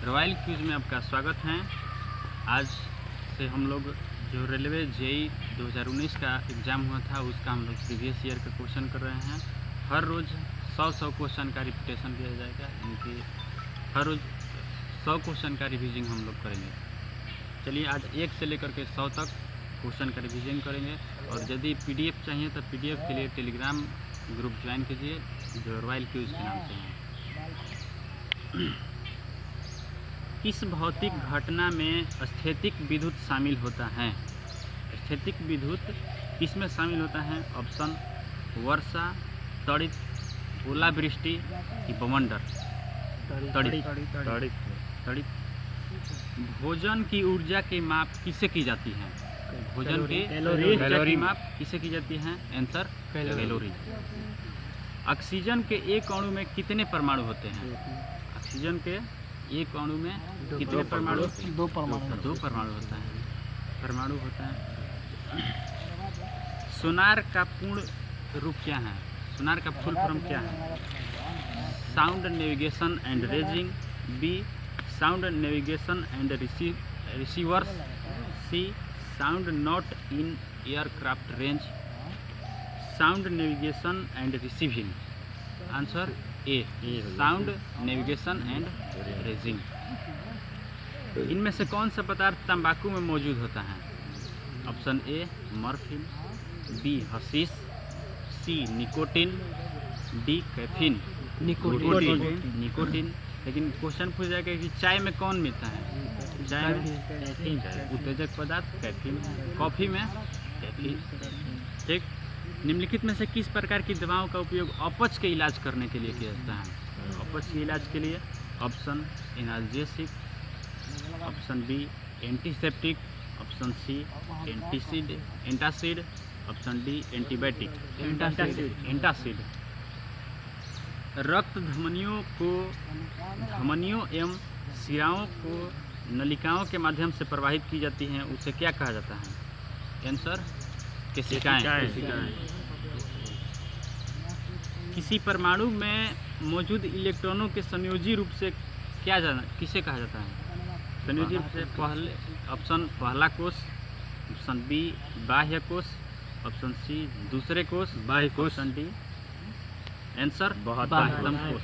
Royal cues में आपका स्वागत है। आज से हम लोग जो रेलवे जेई 2019 का एग्ज़ाम हुआ था उसका हम लोग प्रीवियस ईयर का क्वेश्चन कर रहे हैं। हर रोज़ 100 क्वेश्चन का रिपीटेशन किया जाएगा, यानी कि हर रोज़ 100 क्वेश्चन का रिवीजन हम लोग करेंगे। चलिए आज 1 से लेकर के 100 तक क्वेश्चन का रिवीजन करेंगे। और यदि PDF चाहिए तो PDF के लिए टेलीग्राम ग्रुप ज्वाइन कीजिए जो रॉयल क्यूज के नाम से है। किस भौतिक घटना में स्थैतिक विद्युत शामिल होता है? स्थैतिक विद्युत किस में शामिल होता है? ऑप्शन वर्षा, तड़ित, ओलावृष्टि कि बवंडर? तड़ित। भोजन की ऊर्जा की माप किससे की जाती है? भोजन की ऊर्जा की माप किससे की जाती है? Answer calorie. ऑक्सीजन के एक अणु में कितने परमाणु होते हैं? ऑक्सीजन के एक अणु में कितने परमाणु? दो परमाणु होता है। परमाणु होता है। सोनार का पूर्ण रूप क्या है? सोनार का फुल फॉर्म क्या है? Sound navigation and ranging, B sound navigation and receivers, C sound not in aircraft range, sound navigation and receiving. Answer A sound navigation and ranging. इनमें से कौन सा पदार्थ तंबाकू में मौजूद होता है? Option A morphine, B hashish, C nicotine, D caffeine. Nicotine. लेकिन क्वेश्चन पूछ जाएगा कि चाय में कौन मिलता है? चाय में उत्तेजक पदार्थ कैफीन, कॉफ़ी में कैफीन। ठीक। निम्नलिखित में से किस प्रकार की दवाओं का उपयोग अपच के इलाज करने के लिए किया जाता है? अपच के इलाज के लिए option analgesic, option B antiseptic, option C antacid, option D antibiotic. Antacid. रक्त धमनियों एवं शिराओं को नलिकाओं के माध्यम से प्रवाहित की जाती हैं, उसे क्या कहा जाता है? आंसर केशिकाएं। किसी परमाणु में मौजूद इलेक्ट्रॉनों के संयोजी रूप से किसे कहा जाता है? संयोजी रूप से पहले ऑप्शन पहला कोष, ऑप्शन बी बाह्य कोष, ऑप्शन सी दूसरे कोष, बाह्य कोष, ऑप्शन डी आंसर बृहत्तम कोष।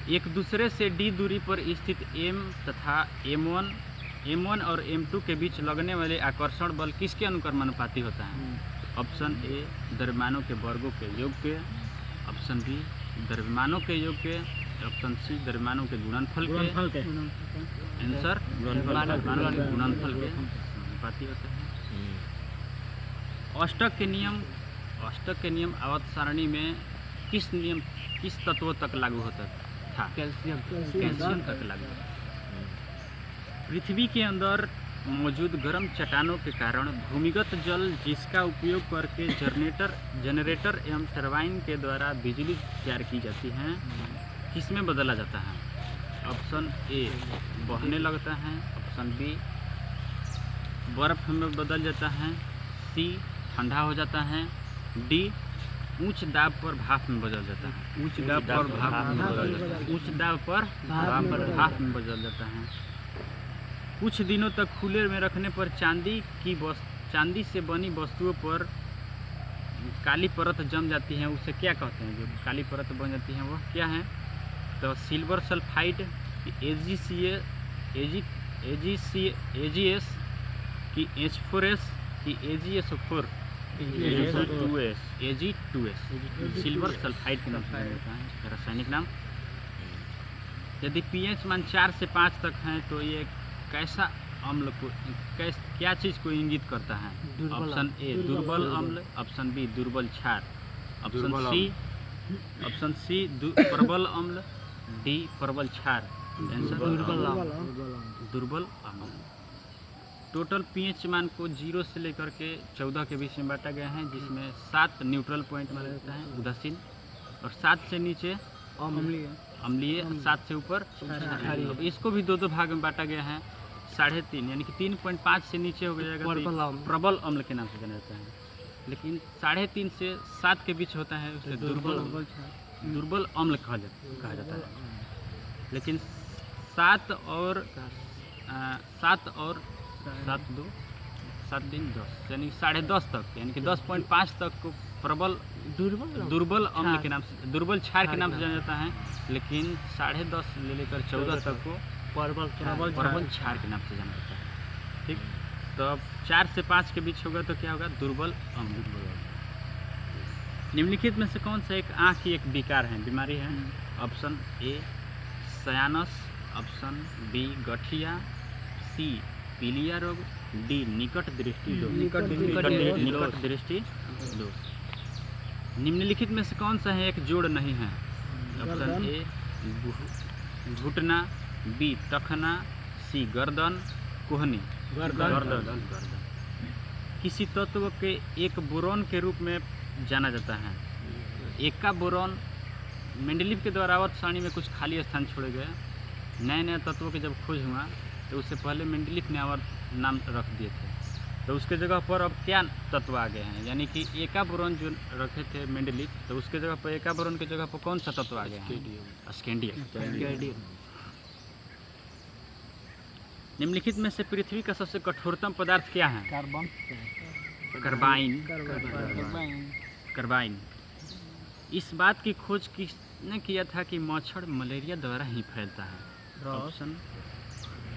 एक दूसरे से d दूरी पर स्थित m तथा M1 और M2 के बीच लगने वाले आकर्षण बल किसके अनुक्रमानुपाती होता है? ऑप्शन ए द्रव्यमानों के वर्गों के योग के, ऑप्शन बी द्रव्यमानों के योग के, ऑप्शन सी द्रव्यमानों के गुणनफल के। आंसर गुणनफल के अनुपाती होते हैं। अष्टक के नियम आवर्त सारणी में किस तत्व तक लागू होता था? कैल्शियम तक लागू। पृथ्वी के अंदर मौजूद गर्म चट्टानों के कारण भूमिगत जल जिसका उपयोग करके जनरेटर एवं टरबाइन के द्वारा बिजली तैयार की जाती है, किसमें बदला जाता है? ऑप्शन ए बहने लगता है, ऑप्शन बी बर्फ में बदल जाता है, सी ठंडा हो जाता है, डी उच्च दाब पर भाप में बदल जाता है। उच्च दाब पर भाप में बदल जाता है। कुछ दिनों तक खुले में रखने पर चांदी से बनी वस्तुओं पर काली परत जम जाती है, उसे क्या कहते हैं? जो काली परत बन जाती है वह क्या है? तो सिल्वर सल्फाइड, AgS की H4S की AgSO4, Ag2S सिल्वर सल्फाइड के नाम से होता है रासायनिक नाम। यदि pH मान 4 से 5 तक है तो ये कैसा अम्ल को क्या चीज़ को इंगित करता है? ऑप्शन ए दुर्बल अम्ल, ऑप्शन बी दुर्बल क्षार, ऑप्शन सी प्रबल अम्ल, डी प्रबल क्षार। दुर्बल अम्ल। टोटल pH मान को 0 से लेकर के 14 के बीच में बांटा गया है, जिसमें 7 न्यूट्रल पॉइंट माना जाता है उदासीन, और 7 से नीचे अम्लीय, 7 से ऊपर क्षारीय। इसको भी 2 भाग में बांटा गया है। 3.5 यानी कि 3.5 से नीचे हो जाएगा प्रबल अम्ल के नाम से जाना जाता है, लेकिन 3.5 से 7 के बीच होता है उसे दुर्बल दुर्बल अम्ल कहा जाता है। लेकिन 7 और 7 दिन 10 यानी 10.5 तक, यानी कि 10.5 तक को प्रबल दुर्बल अम्ल के नाम से, दुर्बल क्षार के नाम से जाना जाता है। लेकिन 10.5 से लेकर 14 तक को प्रबल क्षार के नाम से जाना जाता है। ठीक, तो अब 4 से 5 के बीच होगा तो क्या होगा? दुर्बल अम्ल। निम्नलिखित में से कौन सा एक आँख की एक विकार है, बीमारी है? ऑप्शन ए सयानस, ऑप्शन बी गठिया, सी पीलिया रोग, डी निकट दृष्टि दोष। निम्नलिखित में से कौन सा है एक जोड़ नहीं है? ऑप्शन ए घुटना, बी टखना, सी गर्दन, कोहनी। गर्दन। किसी तत्व के एक बोरॉन के रूप में जाना जाता है। एका बोरॉन मेंडलीव के द्वारा आवर्त सारणी में कुछ खाली स्थान छोड़े गए। नए तत्वों के जब खोज हुआ तो उससे पहले मेंडलीव ने आवर्त नाम रख दिए थे, तो उसके जगह पर अब क्या तत्व आ गए हैं? यानी कि एका बोरॉन जो रखे थे मेंडलीव, तो उसके जगह पर एका बोरॉन की जगह पर कौन सा तत्व आ गया है? स्कैंडियम। निम्नलिखित में से पृथ्वी का सबसे कठोरतम पदार्थ क्या है? कार्बाइन। इस बात की खोज किसने किया था कि मच्छर मलेरिया द्वारा ही फैलता है? Option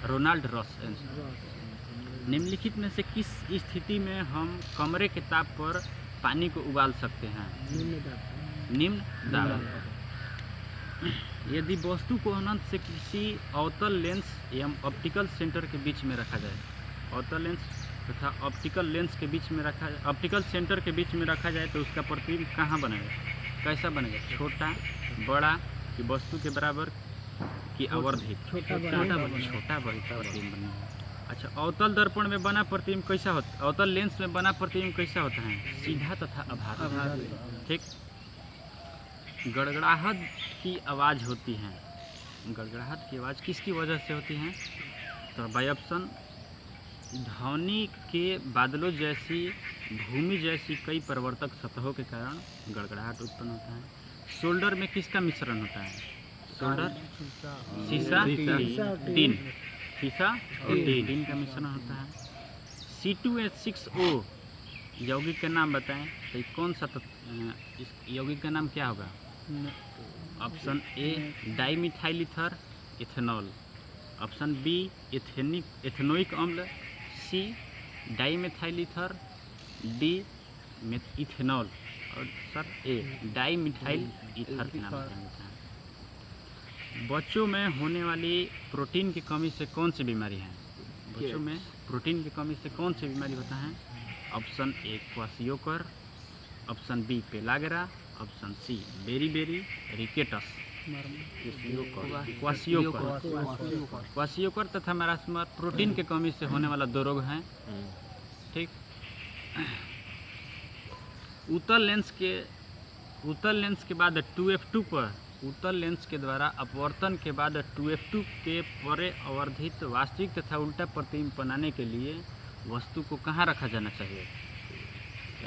Ronald Ross. निम्नलिखित में से किस स्थिति में हम कमरे के ताप पर पानी को उबाल सकते हैं? निम्न दाब। यदि वस्तु को अनंत से किसी अवतल लेंस एवं ऑप्टिकल सेंटर के बीच में रखा जाए, अवतल लेंस तथा ऑप्टिकल लेंस के बीच में रखा जाए, ऑप्टिकल सेंटर के बीच में रखा जाए तो उसका प्रतिबिंब कहाँ बनेगा? कैसा बनेगा? छोटा, बड़ा कि वस्तु के बराबर कि अवर्धित? छोटा बड़ा प्रतिबिंब बनेगा। अच्छा, अवतल दर्पण में बना प्रतिबिंब कैसा होता है? अवतल लेंस में बना प्रतिबिंब कैसा होता है? सीधा तथा आभासी। ठीक। गड़गड़ाहट की आवाज़ होती है। गड़गड़ाहट की आवाज़ किसकी वजह से होती है? तो बाई ऑप्शन ध्वनि के बादलों जैसी, भूमि जैसी कई परिवर्तक सतहों के कारण गड़गड़ाहट उत्पन्न होता है। शोल्डर में किसका मिश्रण होता है? शोल्डर शीशा, टीन, शीशा और टीन का मिश्रण होता है। C2H6O यौगिक का नाम बताएं, तो कौन सा इस यौगिक का नाम क्या होगा? Option A dimethyl ether ethanol, option B ethanoic अम्ल, C dimethyl ether, D ethanol और सर ए डाईमिथाइल ईथर के नाम से जाना है। बच्चों में होने वाली प्रोटीन की कमी से कौन सी बीमारी है? बच्चों में प्रोटीन की कमी से कौन सी बीमारी होता है? Option A kwashiorkor, option B pellagra, option C beriberi rickets. Kwashiorkor तथा मैरास्मर प्रोटीन के कमी से होने वाला 2 रोग हैं। ठीक। उत्तल लेंस के बाद 2f2 पर, उत्तल लेंस के द्वारा अपवर्तन के बाद 2f2 के परे अवर्धित वास्तविक तथा उल्टा प्रतिबिंब बनाने के लिए वस्तु को कहाँ रखा जाना चाहिए?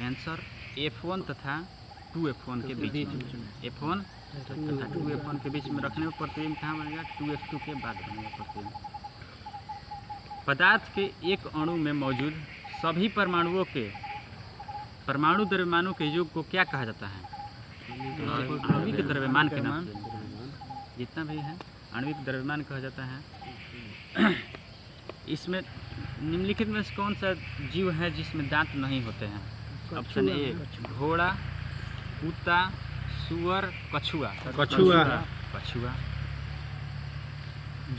आंसर F1 तथा 2f1 के बीच में। F1 तथा 2f1 के बीच में रखने में प्रतिबिंब कहाँ बनेगा? 2f2 के बाद बनेगा प्रतिबिंब। पदार्थ के एक अणु में मौजूद सभी परमाणुओं के परमाणु द्रव्यमानों के योग को क्या कहा जाता है? आणविक द्रव्यमान के नाम से जितना भी है आणविक द्रव्यमान कहा जाता है। इसमें निम्नलिखित में से कौन सा जीव है जिसमें दांत नहीं होते हैं? ऑप्शन ए घोड़ा, कुत्ता, सुअर, कछुआ।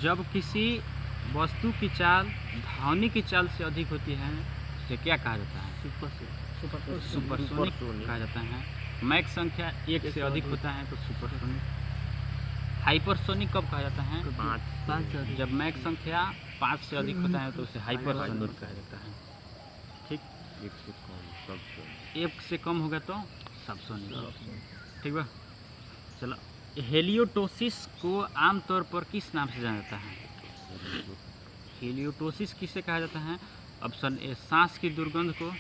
जब किसी वस्तु की चाल ध्वनि की चाल से अधिक होती है उसे क्या कहा जाता है? सुपरसोनिक कहा जाता है। मैक संख्या 1 से अधिक होता है तो सुपरसोनिक। हाइपरसोनिक कब कहा जाता है? 5। जब मैक संख्या 5 से अधिक होता है तो उसे हाइपरसोनिक कहा जाता है। ठीक। 1 से कम होगा तो सबसोनिक। ठीक बा। चलो, हेलियोटोसिस को आमतौर पर किस नाम से जाना जाता है? हेलियोटोसिस किसे कहा जाता है? ऑप्शन ए सांस की दुर्गंध को,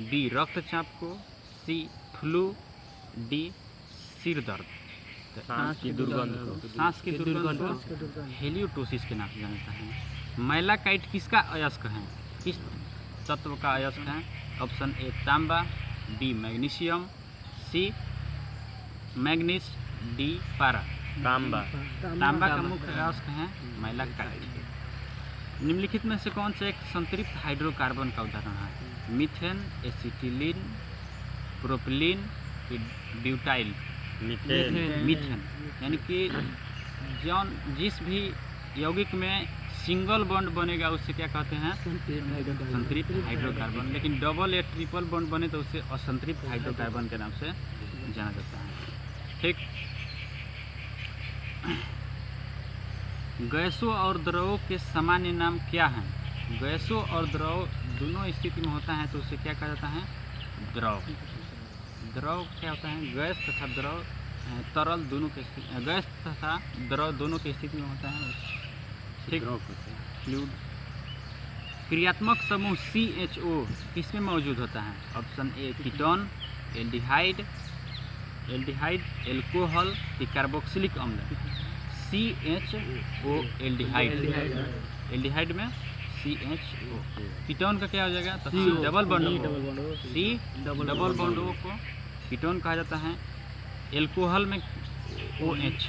बी रक्तचाप को, सी फ्लू, डी सिर दर्द। सांस की दुर्गंध को हेलियोटोसिस के नाम से जाना जाता है। मैलाकाइट किसका अयस्क है, किस तत्व का अयस्क है? ऑप्शन ए तांबा, बी मैग्नीशियम, सी मैग्नीज, डी पारा। तांबा का मुख्य अयस्क है मैलाकाइट। निम्नलिखित में से कौन सा एक संतृप्त हाइड्रोकार्बन का उदाहरण है? Methane, acetylene, propylene, butyl. Methane यानी कि जिस भी यौगिक में सिंगल बॉन्ड बनेगा उसे क्या कहते हैं? संतृप्त हाइड्रोकार्बन। लेकिन डबल या ट्रिपल बॉन्ड बने तो उसे असंतृप्त हाइड्रोकार्बन के नाम से जाना जाता है। ठीक। गैसों और द्रवों के सामान्य नाम क्या हैं? गैसों और द्रव दोनों स्थिति में होता है तो उसे क्या कहा जाता है? द्रव। द्रव क्या होता है? गैस तथा द्रव, तरल दोनों के गैस तथा द्रव दोनों की स्थिति में होता है। ठीक। फ्लूइड। क्रियात्मक समूह CHO किसमें मौजूद होता है? ऑप्शन ए कीटोन, एल्डिहाइड, एल्कोहल, कार्बोक्सिलिक अम्ल। CHO एल्डिहाइड में CHO। कीटोन का क्या हो जाएगा? तो C डबल बॉन्ड O को कीटोन कहा जाता है। एल्कोहल में OH,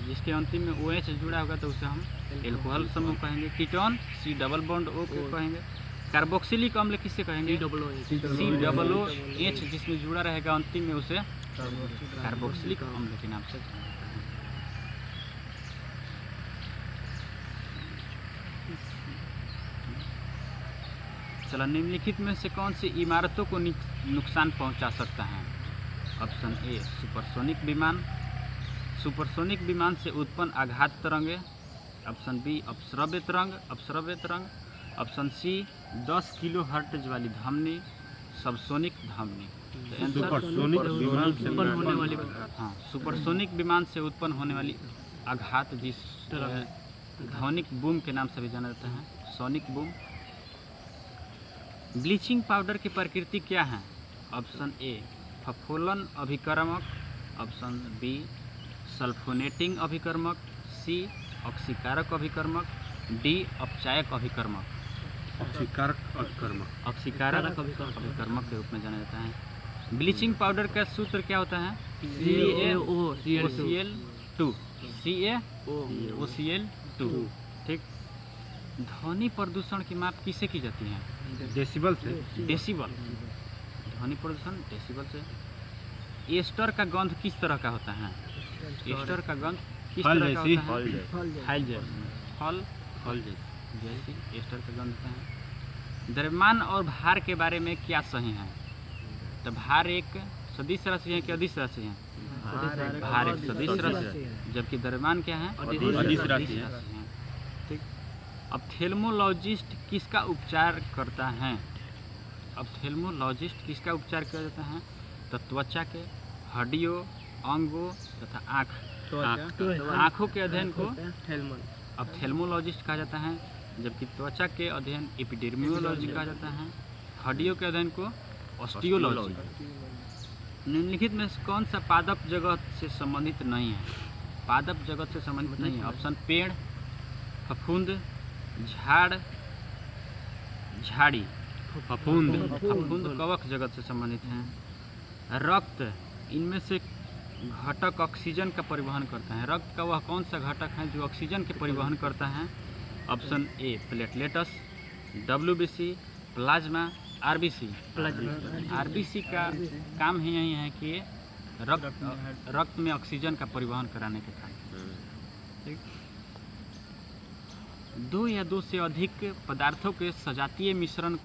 जिसके अंतिम में OH जुड़ा होगा तो उसे हम एल्कोहल समूह कहेंगे। Ketone C double bond O को कहेंगे। कार्बोक्सिलिक अम्ल किससे कहेंगे? COOH, जिसमें जुड़ा रहेगा अंतिम में उसे कार्बोक्सिलिक अम्ल के नाम से जाना जाता है। चलो, निम्नलिखित में से कौन सी इमारतों को नुकसान पहुंचा सकता है? ऑप्शन ए सुपरसोनिक विमान। सुपरसोनिक विमान से उत्पन्न आघात तरंगे। ऑप्शन बी अपश्रव्य तरंग। ऑप्शन सी 10 किलो हर्ट्ज वाली धमनी, सबसोनिक धमनी। सुपरसोनिक विमान से उत्पन्न होने वाली आघात जिस ध्वनिक बूम के नाम से भी जाना जाता है, सोनिक बूम। ब्लीचिंग पाउडर की प्रकृति क्या है? ऑप्शन ए फफोलन अभिकर्मक, ऑप्शन बी सल्फोनेटिंग अभिकर्मक, सी ऑक्सीकारक अभिकर्मक, डी अपचायक अभिकर्मक। ऑक्सीकारक अभिकर्मक के रूप में जाना जाता है। ब्लीचिंग पाउडर का सूत्र क्या होता है? CaOCl2। ठीक। ध्वनि प्रदूषण की माप किससे की जाती है? डेसिबल से। डेसिबल। ध्वनि प्रदूषण डेसिबल से। एस्टर का गंध किस तरह का होता है? एस्टर का गंध किस तरह का होता है? फल जैसी एस्टर का गंध होता है। द्रव्यमान और भार के बारे में क्या सही है? तो भार एक सदिश राशि है कि अदिश राशि है? भार एक सदिश राशि है, जबकि द्रव्यमान क्या है? अदिश राशि है। ठीक। अब थेल्मोलॉजिस्ट किसका उपचार करता है? अब थेल्मोलॉजिस्ट किसका उपचार किया जाता है? तो त्वचा के, हड्डियों, अंगों तथा आँखों के अध्ययन को अब थेल्मोलॉजिस्ट कहा जाता है, जबकि त्वचा के अध्ययन एपिडर्मियोलॉजी कहा जाता है, हड्डियों के अध्ययन को ऑस्टियोलॉजी। निम्नलिखित में कौन सा पादप जगत से संबंधित नहीं है? पादप जगत से संबंधित नहीं है। ऑप्शन पेड़, फफूंद, झाड़, झाड़ी। फफूंद कवक जगत से संबंधित है। रक्त, इनमें से घटक ऑक्सीजन का परिवहन करता है। रक्त का वह कौन सा घटक है जो ऑक्सीजन के परिवहन करता है? ऑप्शन ए platelets, WBC, plasma, RBC। RBC का काम ही यही है कि रक्त में ऑक्सीजन का परिवहन कराने के काम। ठीक। 2 या 2 से अधिक पदार्थों के सजातीय मिश्रण को